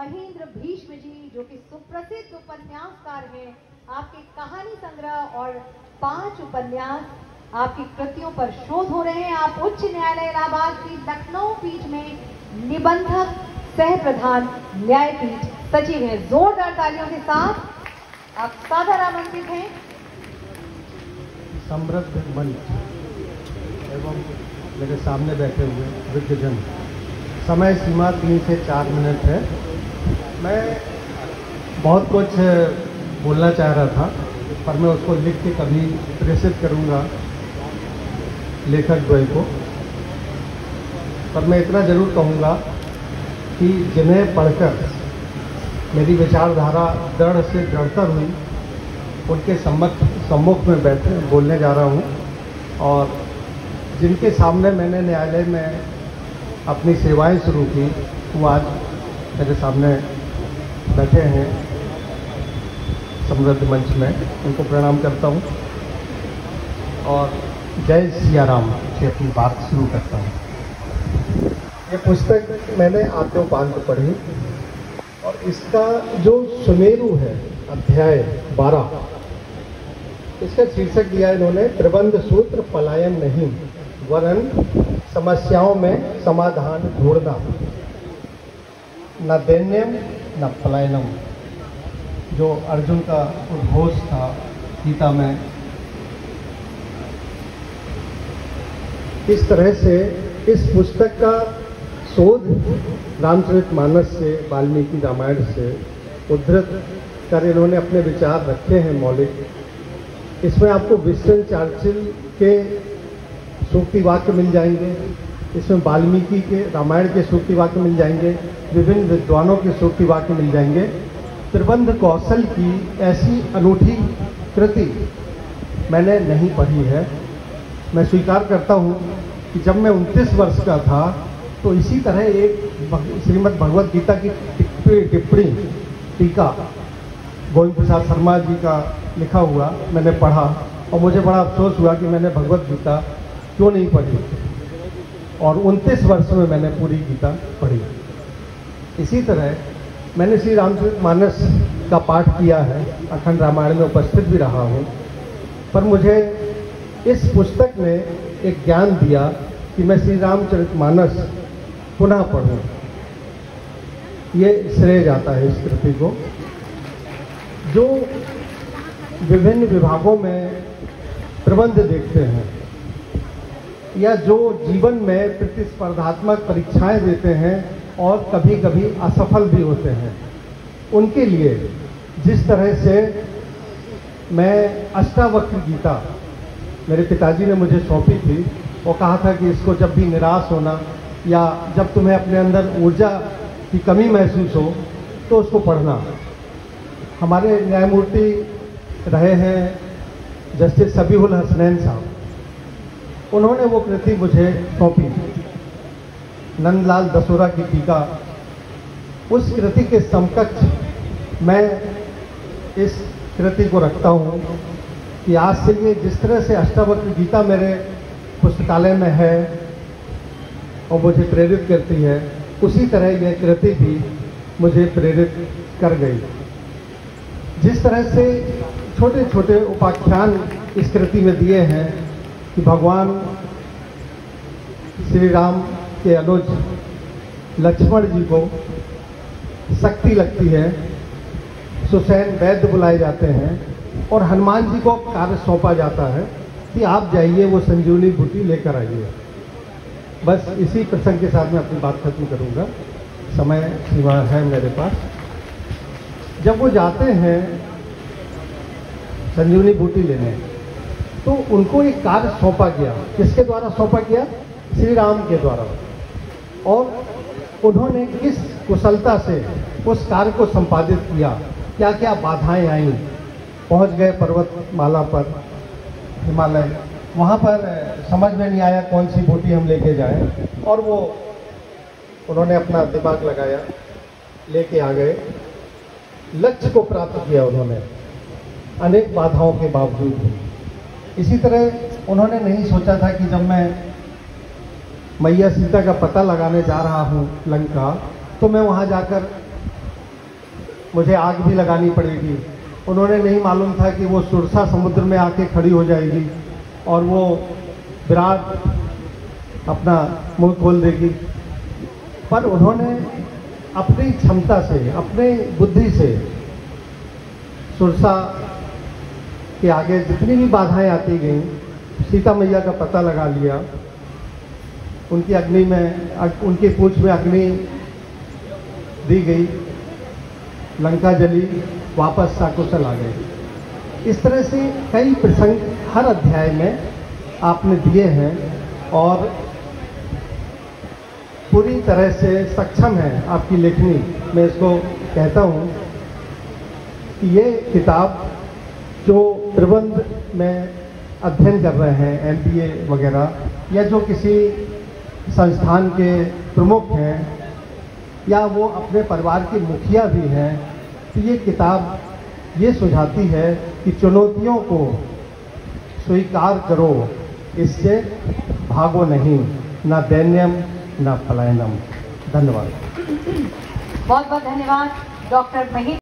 महेंद्र भीष्म जी, जो कि सुप्रसिद्ध उपन्यासकार हैं, आपके कहानी संग्रह और 5 उपन्यास आपकी कृतियों पर शोध हो रहे हैं। आप उच्च न्यायालय इलाहाबाद की लखनऊ पीठ में निबंधक सह प्रधान न्यायपीठ सचिव हैं। जोरदार तालियों के साथ आप सादर आमंत्रित हैं। समृद्ध मंच एवं मेरे सामने बैठे हुए वृद्धजन, समय सीमा 3 से 4 मिनट है। मैं बहुत कुछ बोलना चाह रहा था, पर मैं उसको लिख के कभी प्रेषित करूंगा लेखक द्वय को। पर मैं इतना जरूर कहूँगा कि जिन्हें पढ़कर मेरी विचारधारा दृढ़ से दृढ़तर हुई, उनके सम्मुख में बैठे बोलने जा रहा हूँ। और जिनके सामने मैंने न्यायालय में अपनी सेवाएं शुरू की, वो आज मेरे सामने बैठे हैं समृद्ध मंच में। उनको प्रणाम करता हूँ और जय सिया राम से अपनी बात शुरू करता हूँ। ये पुस्तक मैंने आद्योपांत पढ़ी और इसका जो सुमेरु है अध्याय 12, इसका शीर्षक दिया इन्होंने त्रिबंध सूत्र पलायन नहीं, वरन समस्याओं में समाधान ढूंढना। न दैन्यम न पलायनम, जो अर्जुन का उद्घोष था गीता में। इस तरह से इस पुस्तक का शोध रामचरितमानस से, वाल्मीकि रामायण से उद्धृत कर इन्होंने अपने विचार रखे हैं मौलिक। इसमें आपको विंस्टन चर्चिल के सूक्ति वाक्य मिल जाएंगे, इसमें वाल्मीकि के रामायण के सूक्ति वाक्य मिल जाएंगे, विभिन्न विद्वानों के सूक्ति वाक्य मिल जाएंगे। त्रिबंध कौशल की ऐसी अनूठी कृति मैंने नहीं पढ़ी है। मैं स्वीकार करता हूँ कि जब मैं 29 वर्ष का था तो इसी तरह एक श्रीमद् भगवद गीता की टिप्पणी टीका गोविंद प्रसाद शर्मा जी का लिखा हुआ मैंने पढ़ा और मुझे बड़ा अफसोस हुआ कि मैंने भगवद गीता क्यों नहीं पढ़ी। और 29 वर्ष में मैंने पूरी गीता पढ़ी। इसी तरह मैंने श्री रामचरितमानस का पाठ किया है, अखंड रामायण में उपस्थित भी रहा हूँ। पर मुझे इस पुस्तक ने एक ज्ञान दिया कि मैं श्री रामचरितमानस पुनः पढ़ूं। ये श्रेय जाता है इस कृति को। जो विभिन्न विभागों में प्रबंध देखते हैं या जो जीवन में प्रतिस्पर्धात्मक परीक्षाएं देते हैं और कभी कभी असफल भी होते हैं, उनके लिए जिस तरह से मैं अष्टावक्र गीता मेरे पिताजी ने मुझे सौंपी थी, वो कहा था कि इसको जब भी निराश होना या जब तुम्हें अपने अंदर ऊर्जा की कमी महसूस हो तो उसको पढ़ना। हमारे न्यायमूर्ति रहे हैं जस्टिस सबीहुल हसनैन साहब, उन्होंने वो कृति मुझे सौंपी, नंदलाल दसोरा की टीका। उस कृति के समकक्ष मैं इस कृति को रखता हूँ कि आज से ये जिस तरह से अष्टावक्र गीता मेरे पुस्तकालय में है और मुझे प्रेरित करती है, उसी तरह यह कृति भी मुझे प्रेरित कर गई। जिस तरह से छोटे छोटे उपाख्यान इस कृति में दिए हैं कि भगवान श्री राम के अनुज लक्ष्मण जी को शक्ति लगती है, सुसैन वैद्य बुलाए जाते हैं और हनुमान जी को कार्य सौंपा जाता है कि आप जाइए वो संजीवनी बूटी लेकर आइए। बस इसी प्रसंग के साथ मैं अपनी बात खत्म करूंगा, समय सीमा है मेरे पास। जब वो जाते हैं संजीवनी बूटी लेने, तो उनको एक कार्य सौंपा गया। किसके द्वारा सौंपा गया? श्री राम के द्वारा। और उन्होंने किस कुशलता से उस कार्य को संपादित किया, क्या क्या बाधाएं आईं। पहुंच गए पर्वतमाला पर, हिमालय, वहाँ पर समझ में नहीं आया कौन सी बूटी हम लेके जाएं, और वो उन्होंने अपना दिमाग लगाया, लेके आ गए, लक्ष्य को प्राप्त किया उन्होंने अनेक बाधाओं के बावजूद भी। इसी तरह उन्होंने नहीं सोचा था कि जब मैं मैया सीता का पता लगाने जा रहा हूँ लंका, तो मैं वहाँ जाकर मुझे आग भी लगानी पड़ेगी। उन्होंने नहीं मालूम था कि वो सुरसा समुद्र में आके खड़ी हो जाएगी और वो विराट अपना मुंह खोल देगी। पर उन्होंने अपनी क्षमता से, अपने बुद्धि से सुरसा के आगे जितनी भी बाधाएं आती गईं, सीता मैया का पता लगा लिया। उनकी अग्नि में, उनकी पूंछ में अग्नि दी गई, लंका जली, वापस सकुशल आ गए। इस तरह से कई प्रसंग हर अध्याय में आपने दिए हैं और पूरी तरह से सक्षम है आपकी लेखनी। मैं इसको कहता हूँ कि ये किताब जो प्रबंध में अध्ययन कर रहे हैं, MBA वगैरह, या जो किसी संस्थान के प्रमुख हैं या वो अपने परिवार के मुखिया भी हैं, तो ये किताब ये सुझाती है कि चुनौतियों को स्वीकार करो, इससे भागो नहीं, ना दैन्यम ना पलायनम। धन्यवाद। बहुत बहुत धन्यवाद डॉक्टर महेंद्र।